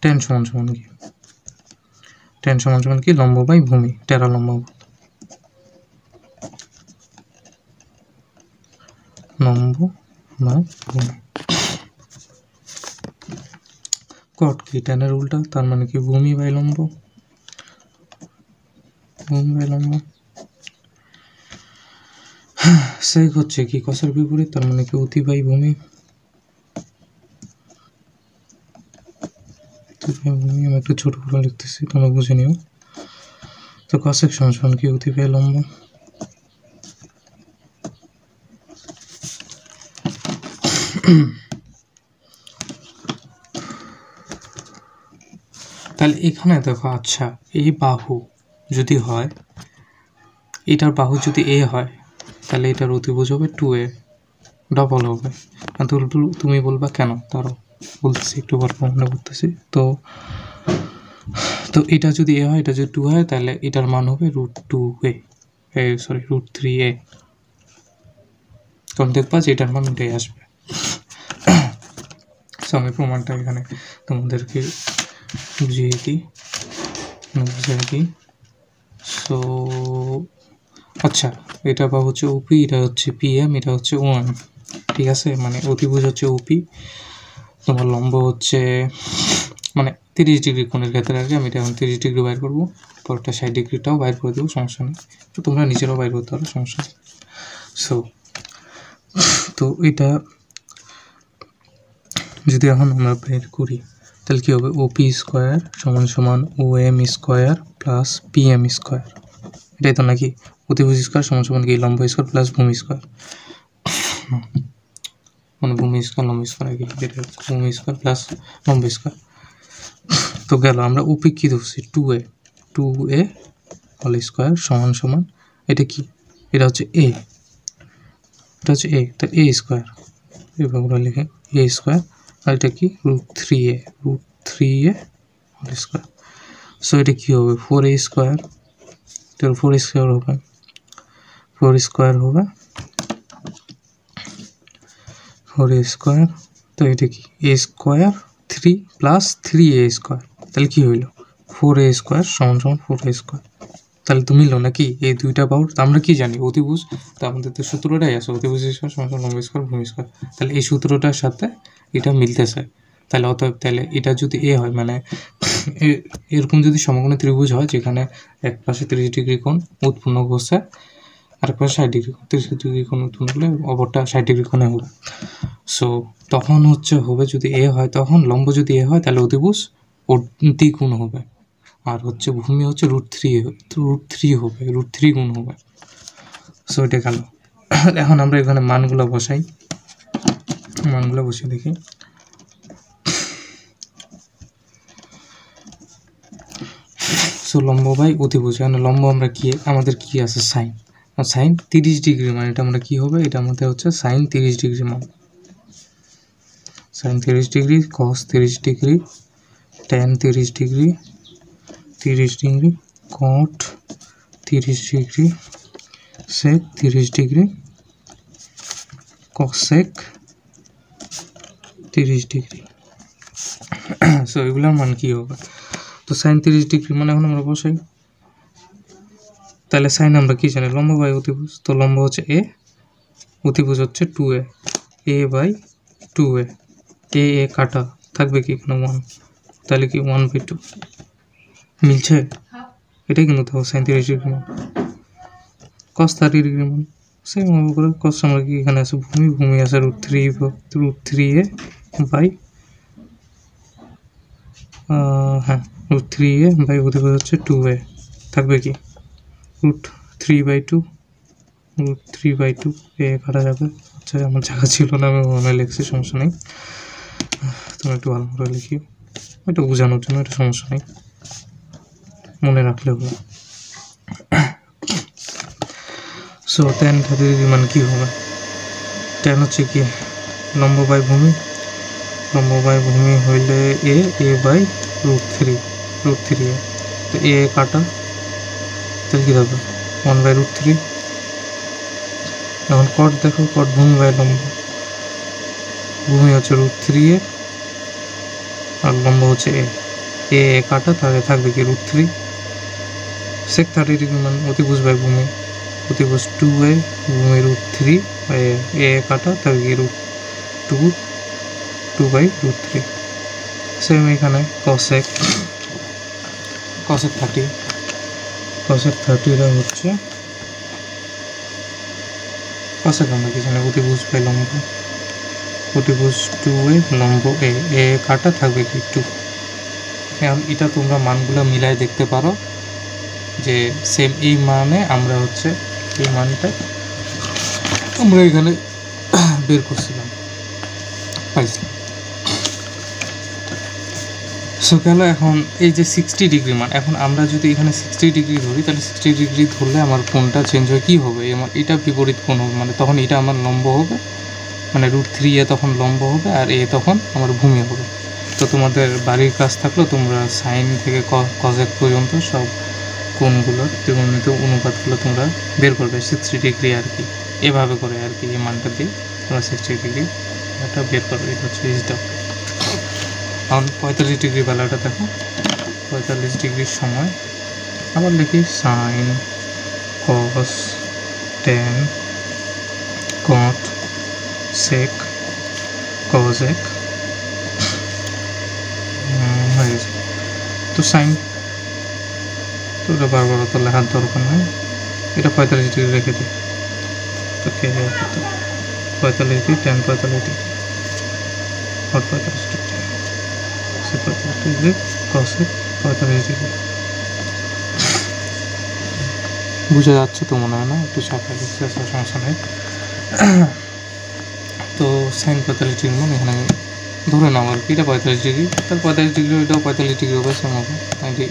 ট্যান সমান কি? ট্যান সমান কি? লম্ব বাই ভূমি, টেরা লম্ব, লম্ব বাই ভূমি। কট কি? ট্যানের উল্টা, তার মানে কি? ভূমি বাই লম্ব, ভূমি বাই লম্ব। সেক হচ্ছে কি? কসের বিপরীত, তার মানে কি? অতি বাই ভূমি, ভূমি। আমি একটু ছোট করে লিখতেছি, তোমরা বুঝে নিও। তো কসেক সমান কি? অতি বাই লম্ব। তাহলে এখানে দেখো, আচ্ছা এই বাহু যদি হয়, এটার বাহু যদি এ হয়, তাহলে এটার অতিভুজ হবে 2a, ডবল হবে। তুমি বলবা কেন? তারও বলতেছি, একটু পর মনে করতেছি। তো এটা যদি এ হয়, এটা যদি 2 হয়, তাহলে এটার মান হবে √2a, √3a। তখন দেখবা যে এটার মান উঠে আসবে। সো আমি প্রমাণটা এখানে তোমাদেরকে বুঝিয়ে দিই। সো আচ্ছা, এটা বা হচ্ছে ওপি, এটা হচ্ছে পিএম, এটা হচ্ছে ওএম, ঠিক আছে? মানে অতিভুজ হচ্ছে ওপি, তোমার লম্ব হচ্ছে মানে 30 ডিগ্রি কোণের ক্ষেত্রে আর কি। আমি এটা এখন 30 ডিগ্রি বাইর করবো, পরটা 60 ডিগ্রিটাও বাইর করে দেবো, সমস্যা নেই। তো তোমরা নিজেরাও বাইর করতে পারো, সমস্যা নেই। সো তো এটা যদি এখন আমরা বের করি, তাহলে কী হবে? ওপি স্কোয়ার সমান OM square plus PM square, এটাই তো নাকি? অতিভুজ স্কোয়ার সমান কি? লম্ব স্কোয়ার প্লাস ভূমি স্কোয়ার, মানে ভূমি স্কোয়ার লম্ব স্কোয়ার আগে, যেটা হচ্ছে ভূমি স্কোয়ার প্লাস লম্ব স্কোয়ার। তো গেল, আমরা ওপি কী ধরছি? 2a হোল স্কোয়ার সমান এটা কি? এটা হচ্ছে এ, এটা হচ্ছে এ, তো এ স্কোয়ার, এভাবে লিখে এ স্কোয়ার, আর এটা কি? √3a whole square. সো এটা কী হবে? 4a স্কোয়ার, তো 4 স্কোয়ার হবে, 4 স্কোয়ার। তো এটা কি? এ স্কোয়ার 3 প্লাস 3a স্কোয়ার, তাহলে কি হইল? 4a স্কোয়ার সমান 4a স্কোয়ার। তাহলে তো মিললো নাকি এই দুইটা বাহুর? আমরা কি জানি? অতিভুজ, তো আমাদের তো সূত্রটাই আছে, অতিভুজ স্কোয়ার সমান লম্ব স্কোয়ার ভূমি স্কোয়ার। তাহলে এই সূত্রটার সাথে এটা মিলতেছে। তাহলে অতএব তাহলে এটা যদি এ হয়, মানে এরকম যদি সমকোণী ত্রিভুজ হয় যেখানে এক পাশে 30 ডিগ্রি কোণ উৎপন্ন করছে, আর পাশে 60 ডিগ্রি, 30 ডিগ্রি কোণ উৎপন্ন করলে অপরটা 60 ডিগ্রি কোণে হবে। সো তখন হবে যদি এ হয়, তখন লম্ব যদি এ হয় তাহলে অতিভুজ ওর দ্বিগুণ হবে, আর ভূমি হচ্ছে √3 হবে, √3 গুণ হবে। সো এটা গেল। এখন আমরা এখানে মানগুলো বসাই, বসে দেখি। সো লম্ব বাই অতিভুজ, এখানে লম্ব আমরা কি, আমাদের কি আছে? সাইন। 30 ডিগ্রি মান, এটা আমরা কি হবে? এটা আমাদের হচ্ছে সাইন 30 ডিগ্রি মান, সাইন 30 ডিগ্রি, কস 30 ডিগ্রি, ট্যান 30 ডিগ্রি, কট 30 ডিগ্রি, সেক 30 ডিগ্রি, কসেক 30 ডিগ্রি। সো এগুলোর মান কি হবে? তো সাইন 30 ডিগ্রি মানে এখন আমরা বসাই, তাহলে সাইন আমরা কি জানি, লম্ব বাই অতিভুজ, তো লম্ব হচ্ছে এ, অতিভুজ হচ্ছে 2a, a বাই 2a, এ এ কাটা থাকবে কি এখানে 1, তাহলে কি 1/2 মিলছে। এটাই কিন্তু দেখো সাইন 30 ডিগ্রি মান, কস 30 ডিগ্রি মান সেম হবে করে। কস আমরা কি এখানে আছে ভূমি, ভূমি আছে √3a বাই হ্যাঁ √3a বাই অতিভুজ হচ্ছে 2a, থাকবে কি √3/2, √3/2 এ কাটা যাবে। আচ্ছা আমার জায়গা ছিল না, আমি মনে লিখছি, সমস্যা নেই, তুমি একটু ভালো করে লিখিও, এটা বোঝানোর জন্য, এটা সমস্যা নেই, মনে রাখলে হবে। সো tan 30 ডিগ্রি মান কী হবে, tan হচ্ছে কি লম্ব বাই ভূমি, লম্ব বাই ভূমি হইলে এ বাই √3, √3a, তো এ কাটা, তাহলে কী থাকবে 1/√3। এখন কট দেখো, কট ভূমি বাই লম্ব, ভূমি হচ্ছে √3a আর লম্ব হচ্ছে এ কাটা, তাহলে থাকবে কি √3। sec 30 ডিগ্রি মান অতিভুজ বাই ভূমি, অতিভুজ 2a, ভূমি √3 এ কাটা, থাকবে কি √2/√3। সেম এখানে cosec 30, cosec 30টা হচ্ছে cosec আমরা কি জানি অতিভুজ বাই লম্ব, অতিভুজ 2a, লম্ব এ কাটা, থাকবে কি 2। এখন এটা তোমরা মানগুলো মিলাই দেখতে পারো যে সেম এই মানে আমরা হচ্ছে এই মানটা আমরা এখানে বের করছিলাম, পাইছিলাম। সো গেল এখন এই যে 60 ডিগ্রি মান, এখন আমরা যদি এখানে 60 ডিগ্রি ধরি, তাহলে 60 ডিগ্রি ধরলে আমার কোণটা চেঞ্জ হয়ে কী হবে, এটা বিপরীত কোণ হবে, মানে তখন এটা আমার লম্ব হবে, মানে √3a তখন লম্ব হবে আর এ তখন আমার ভূমি হবে। তো তোমাদের বাড়ির কাজ থাকলেও তোমরা সাইন থেকে কজেক পর্যন্ত সব কোণগুলোর ত্রিকোণমিত অনুপাতগুলো তোমরা বের করবে 60 ডিগ্রি আর কি, এভাবে করে আর কি, এই মানটা দিয়ে তোমরা 60 ডিগ্রি এটা বের করবে। এটা হচ্ছে এইটা। এখন 45 ডিগ্রি বেলাটা দেখো, 45 ডিগ্রির সময় আবার লিখি সাইন, কস, ট্যান, কট, সেক, কজেক হয়ে গেছে। তো সাইন তো এটা বারবার তো লেখার দরকার নেই, এটা 45 ডিগ্রি রেখে দিই, তো কে 45 ডিগ্রি, ট্যান 45 ডিগ্রি, কট 45 ডিগ্রি, সেক 45 ডিগ্রি, কসেক 45 ডিগ্রি। বুঝে যাচ্ছে তো মনে হয় না, একটু চাপা দিচ্ছে, সমস্যা নেই। তো সাইন 45 ডিগ্রি মানে এখানে আমি ধরে নাও আর কি, এটা 45 ডিগ্রি, তার 45 ডিগ্রি, এটাও 45 ডিগ্রি হবে, সেম হবে,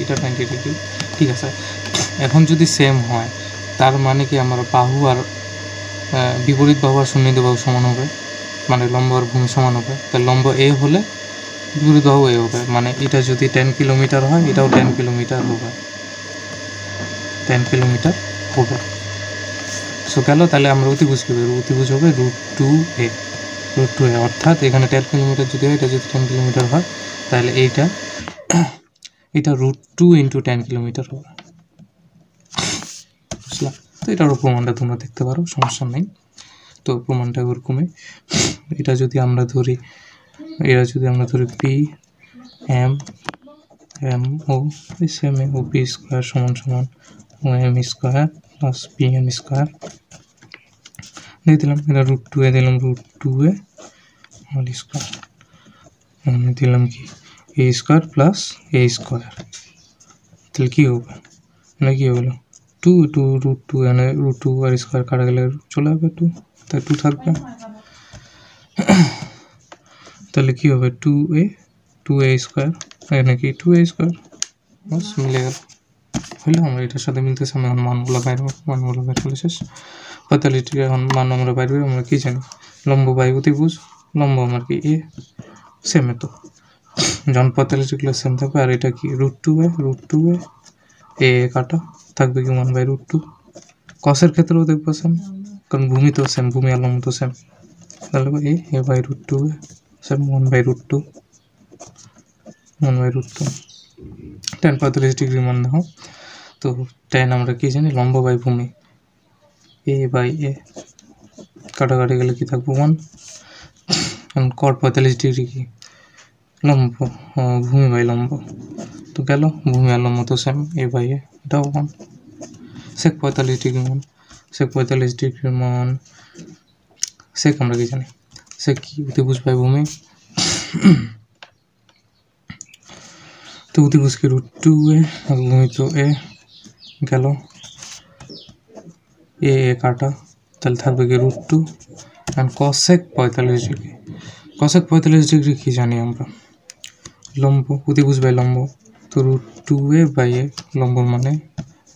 এটা 90 ডিগ্রি, ঠিক আছে। এখন যদি সেম হয় তার মানে কি আমার বাহু আর বিপরীত বাহু আর সন্নিহিত বাহু সমান হবে, মানে লম্ব আর ভূমি সমান হবে। তার লম্ব এ হলে বিপরীত বাহু এ হবে, মানে এটা যদি 10 কিলোমিটার হয় এটাও 10 কিলোমিটার হবে, 10 কিলোমিটার হবে। সো গেল, তাহলে আমরা অতিভুজ কী করবো, অতিভুজ হবে √2a, অর্থাৎ এখানে 10 কিলোমিটার যদি হয়, এটা যদি 10 কিলোমিটার হয়, তাহলে এটা √2 × 10 কিলোমিটার হবে, বুঝলাম। তো এটারও প্রমাণটা তোমরা দেখতে পারো, সমস্যা নেই। তো প্রমাণটা ওরকমই, এটা যদি আমরা ধরি পি এম ও সেম এ ও পি স্কোয়ার সমান O M square plus P M square দিয়ে দিলাম, এটা √2a দিলাম, √2a হোল স্কোয়ার দিলাম কি এ স্কোয়ার প্লাস এ স্কোয়ার, তাহলে কী হবে, মানে কী হলো 2 √2, এখানে √2 আর স্কোয়ার কাটা গেলে চলে যাবে 2, তাই 2 থাকবে, তাহলে কী হবে 2a স্কোয়ার, এখানে কি 2a স্কোয়ার, বাস মিলে গেল, হইলে আমরা এটার সাথে মিলতেছে, আমি এখন মানগুলো বের করলে শেষ। 45 ডিগ্রি এখন মান আমরা বাইরে, আমরা কী জানি লম্ব বাই অতিভুজ, লম্ব আমার কি এ, সেমে তো যখন 45 ডিগ্রি সেম থাকবে, আর এটা কি √2a এ কাটা থাকবে কি 1/√2। কসের ক্ষেত্রেও দেখবো সেম, কারণ ভূমি তো সেম, ভূমি আর লম্ব তো সেম, তাহলে a/√2 সেম 1/√2, 1/√2। 45 ডিগ্রি মান দেখো, তো tan আমরা কি জানি, লম্ব বাই ভূমি, a বাই a, কাটাকাটি গেলে কি থাকবে 1। এখন cot 45 ডিগ্রি কি, লম্ব, ভূমি বাই লম্ব, তো গেল ভূমি আর লম্ব তো সেম, a বাই a, এটাও 1। sec 45 ডিগ্রি মান, sec 45 ডিগ্রির মান, sec আমরা কি জানি, sec কি, অতিভুজ বাই ভূমি, তো অতিভুজ কি √2a, আর ভূমি তো a, গেল a কাটা, তাহলে থাকবে কি √2। and cosec 45 degree, cosec 45 degree কি জানি আমরা, লম্ব, অতিভুজ বাই লম্ব, তো √2a বাই a, লম্বর মানে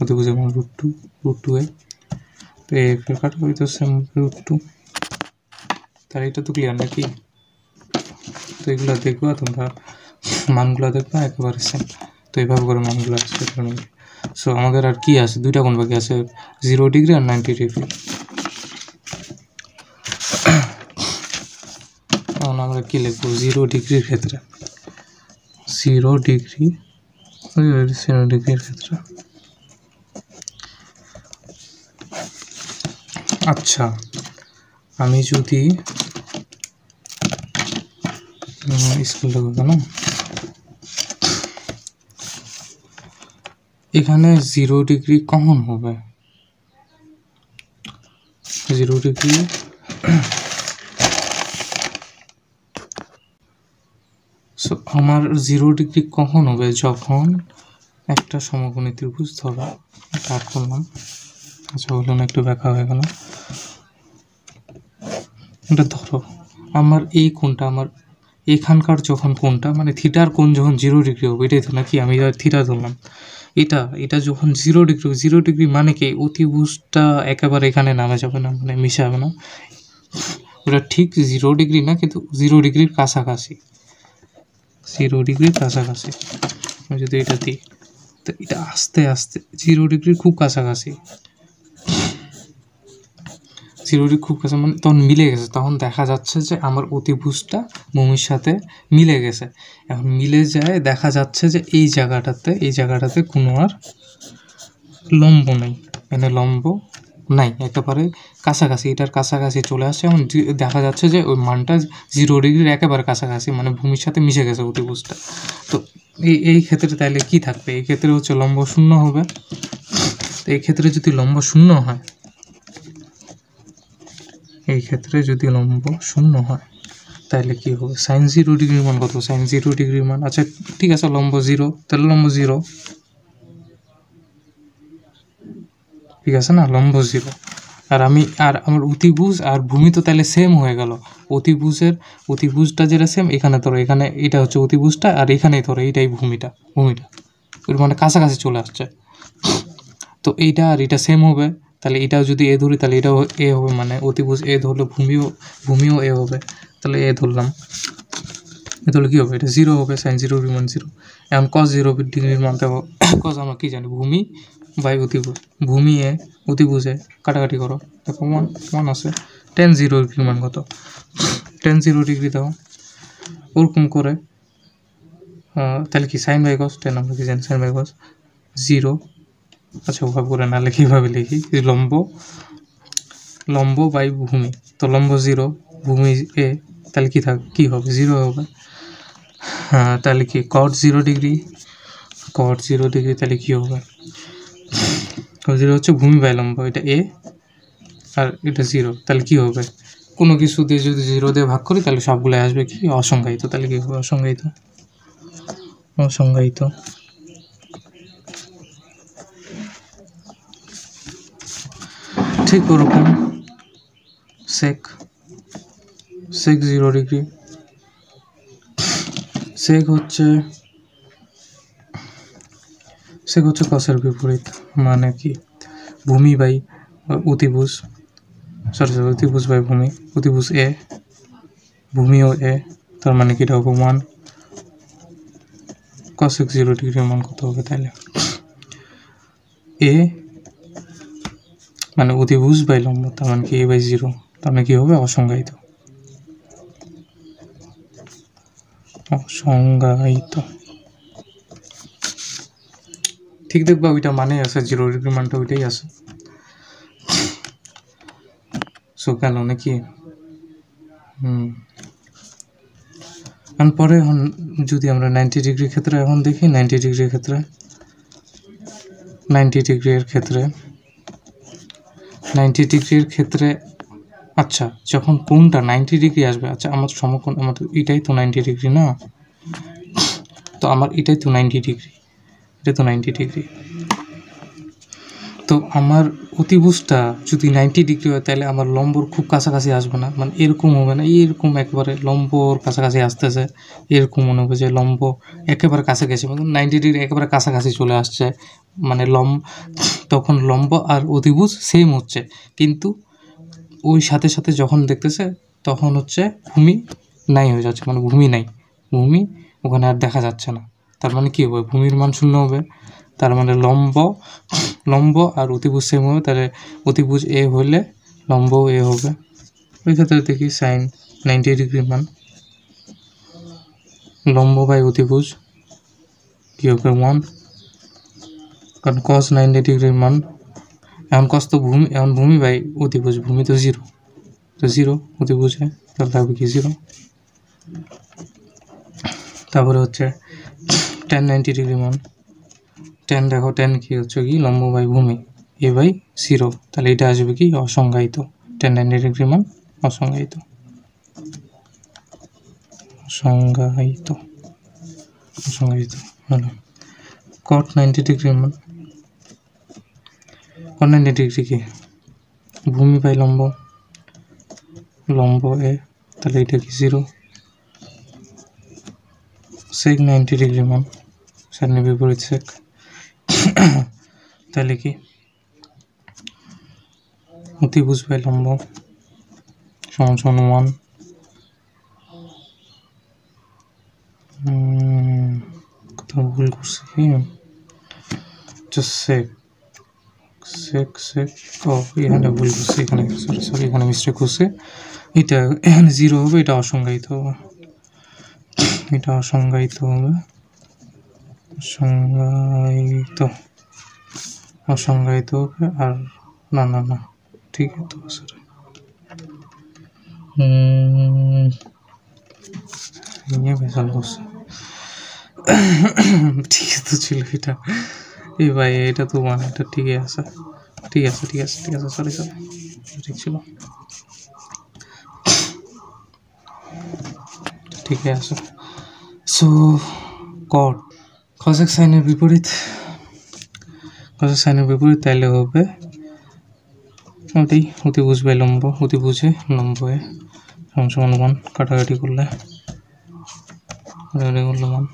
অতিভুজের মান √2a, তো a কাটা ওই তো সেম √2। তাহলে এটা তো ক্লিয়ার নাকি? তো এগুলো দেখবো, তোমরা মানগুলো দেখবা একেবারে সেম, তো এইভাবে করে মানগুলো আসছে। সো আমাদের আর কি আছে, দুইটা কোণ বাকি আছে, 0 ডিগ্রি আর 90 ডিগ্রি। এখন আমরা কি লিখবো 0 ডিগ্রির ক্ষেত্রে, 0 ডিগ্রির ক্ষেত্রে, আচ্ছা আমি যদি স্কুল দেবো কেন, এখানে 0 ডিগ্রি কখন হবে, 0 ডিগ্রি সো আমার 0 ডিগ্রি কখন হবে, যখন একটা সমকোণী ত্রিভুজ ধরো, কাট করলাম, আচ্ছা বলুন একটু ব্যাখ্যা হয়ে গেল, এটা ধরো আমার এই কোণটা, আমার এখানকার যখন কোণটা মানে থিটার কোণ যখন 0 ডিগ্রি হবে, এটাই তো নাকি, আমি থিটা ধরলাম, এটা যখন 0 ডিগ্রি, 0 ডিগ্রি মানে কি অতিভুজটা একেবারে এখানে নামে যাবে না, মানে মিশে যাবে না, ওটা ঠিক 0 ডিগ্রি না, কিন্তু 0 ডিগ্রির কাছাকাছি, 0 ডিগ্রির কাছাকাছি। আমি যদি এটা দিই, তো এটা আস্তে আস্তে 0 ডিগ্রির খুব কাছাকাছি, 0 ডিগ্রি খুব কাছে, মানে তখন মিলে গেছে, তখন দেখা যাচ্ছে যে আমার অতিভুজটা ভূমির সাথে মিলে গেছে। এখন মিলে যায়, দেখা যাচ্ছে যে এই জায়গাটাতে কোনো আর লম্ব নেই, মানে লম্ব নাই, একেবারে কাছাকাছি, এটার কাছাকাছি চলে আসছে। এখন দেখা যাচ্ছে যে ওই মানটা 0 ডিগ্রির একেবারে কাছাকাছি, মানে ভূমির সাথে মিশে গেছে অতিভুজটা। তো এই ক্ষেত্রে তাইলে কি থাকবে, এই ক্ষেত্রে হচ্ছে লম্ব শূন্য হবে। তো এই ক্ষেত্রে যদি লম্ব শূন্য হয়, তাহলে কি হবে, sin 0 ডিগ্রির মান কত, sin 0 ডিগ্রির মান, আচ্ছা ঠিক আছে লম্ব 0, তাহলে লম্ব 0, ঠিক আছে না, লম্ব 0। আর আমার অতিভুজ আর ভূমি তো তাহলে সেম হয়ে গেল, অতিভুজটা যেটা সেম, এখানে ধরো, এখানে এটা হচ্ছে অতিভুজটা, আর এখানেই ধরো এইটাই ভূমিটা ওর মানে কাছাকাছি চলে আসছে। তো এইটা আর এটা সেম হবে, তাহলে এটাও যদি এ ধরি, তাহলে এটাও এ হবে, মানে অতিভুজ এ ধরলে ভূমিও এ হবে, তাহলে এ ধরলাম, এ ধরলে কী হবে, এটা 0 হবে, sin 0 ডিগ্রি মান 0। এখন cos 0 ডিগ্রির মান দেবো, cos আমরা কী জানি, ভূমি বাই অতিভুজ, ভূমি এ অতিভুজে, কাটাকাটি করো, দেখো 1 আছে, tan 0 ডিগ্রির মান কত, tan 0 ডিগ্রি দাও, ওরকম করে, তাহলে কি sin বাই cos, tan আমরা কি জানি sin বাই cos 0, আচ্ছা ওভাবে করে না লিখে এইভাবে লিখি, লম্ব বাই ভূমি, তো লম্ব 0, ভূমি এ, তাহলে কি হবে 0 হবে। হ্যাঁ তাহলে কি cot 0 ডিগ্রি, তাহলে কি হবে, cot 0 হচ্ছে ভূমি বাই লম্ব, এটা এ আর এটা 0, তাহলে কি হবে, কোনো কিছু দিয়ে যদি 0 দিয়ে ভাগ করি, তাহলে সবগুলো আসবে কি অসংজ্ঞায়িত, তাহলে কি হবে অসংজ্ঞায়িত। ঠিক ওরকম sec 0 ডিগ্রি, sec হচ্ছে cosের বিপরীত, মানে কি ভূমি বাই অতিভুজ, অতিভুজ বাই ভূমি, অতিভুজ এ, ভূমিও এ, তার মানে কি এটা হবে 1, cosec 0 ডিগ্রির মান কত হবে, তাহলে এ মানে অতিভুজ বাই লম্ব, তার মানে কি a বাই 0, তার মানে কি হবে অসংজ্ঞায়িত। ঠিক দেখবা ওইটা মানেই আছে 0 ডিগ্রি মানটা ওইটাই আছে। সো কেন নাকি এখন পরে এখন যদি আমরা 90 ডিগ্রির ক্ষেত্রে এখন দেখি 90 ডিগ্রির ক্ষেত্রে 90 ডিগ্রির ক্ষেত্রে আচ্ছা যখন কোনটা 90 ডিগ্রি আসবে, আচ্ছা আমার সমকোণ আমার এটাই তো 90 ডিগ্রি না, তো আমার এটাই তো 90 ডিগ্রি, এটা তো 90 ডিগ্রি। তো আমার অতিভুজটা যদি 90 ডিগ্রি হয় তাহলে আমার লম্বর খুব কাছাকাছি আসবে না, মানে এরকম হবে না, এরকম একেবারে লম্বর কাছাকাছি আসতেছে, এরকম মনে হবে যে লম্ব একেবারে কাছাকাছি, মানে 90 ডিগ্রি একেবারে কাছাকাছি চলে আসছে, মানে তখন লম্ব আর অতিভুজ সেম হচ্ছে, কিন্তু ওই সাথে সাথে যখন দেখতেছে তখন হচ্ছে ভূমি নাই হয়ে যাচ্ছে, মানে ভূমি নাই, ভূমি ওখানে আর দেখা যাচ্ছে না। তার মানে কী হবে, ভূমির মান শূন্য হবে, তার মানে লম্ব আর অতিভুজ সেম হবে, তাহলে অতিভুজ এ হলে লম্ব এ হবে। ওই ক্ষেত্রে দেখি সাইন 90 ডিগ্রির মান লম্ব বাই অতিভুজ কী হবে 1, কারণ cos 90 ডিগ্রির মান এখন cos তো ভূমি, এখন ভূমি বাই অতিভুজ, ভূমি তো 0, তো 0 অতিভুজে তাহলে থাকবে কি 0। তারপরে হচ্ছে tan 90 ডিগ্রি মান, tan দেখো tan কি হচ্ছে কি লম্ব বাই ভূমি এ বাই 0, তাহলে এটা আসবে কি অসংজ্ঞায়িত, tan 90 ডিগ্রি মান অসংজ্ঞায়িত হলো। cot 90 ডিগ্রি মান, cot 90 ডিগ্রি কি ভূমি বাই লম্ব এ, তাহলে এটা কি 0। sec 90 ডিগ্রি মান সামনে বিপরীত sec, তাহলে কি অতিভুজ বাই লম্ব সমান 1। কোথাও ভুল করছি কি, sec এখানে ভুল করছি, এখানে সরি এখানে মিস্টেক করছে, এটা এখানে 0 হবে, এটা অসংজ্ঞায়িত হবে, এটা অসংজ্ঞায়িত হবে, অসংজ্ঞায়িত হবে। আর না ঠিক আছে স্যার, ভেজাল করছে, ঠিক তো ছিল এটা, এই ভাই এটা তো মানে এটা ঠিকই আছে, ঠিক আছে সরি ঠিক ছিল, ঠিকই আছে। সো cosec সাইনের বিপরীত তাইলে হবে ওটাই অতিভুজ বাই লম্ব, অতিভুজে লম্ব এ সমান 1, কাটাকাটি করলে 1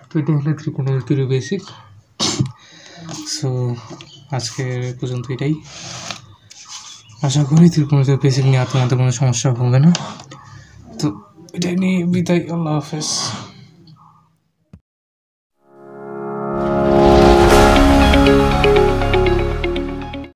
তো এটা হলো ত্রিকোণমিতির বেসিক। সো আজকে পর্যন্ত এটাই, আশা করি ত্রিকোণমিতির বেসিক নিয়ে তোমাদের কোনো সমস্যা হবে না। তো এটাই নিয়ে বিদায়, আল্লাহ হাফেজ।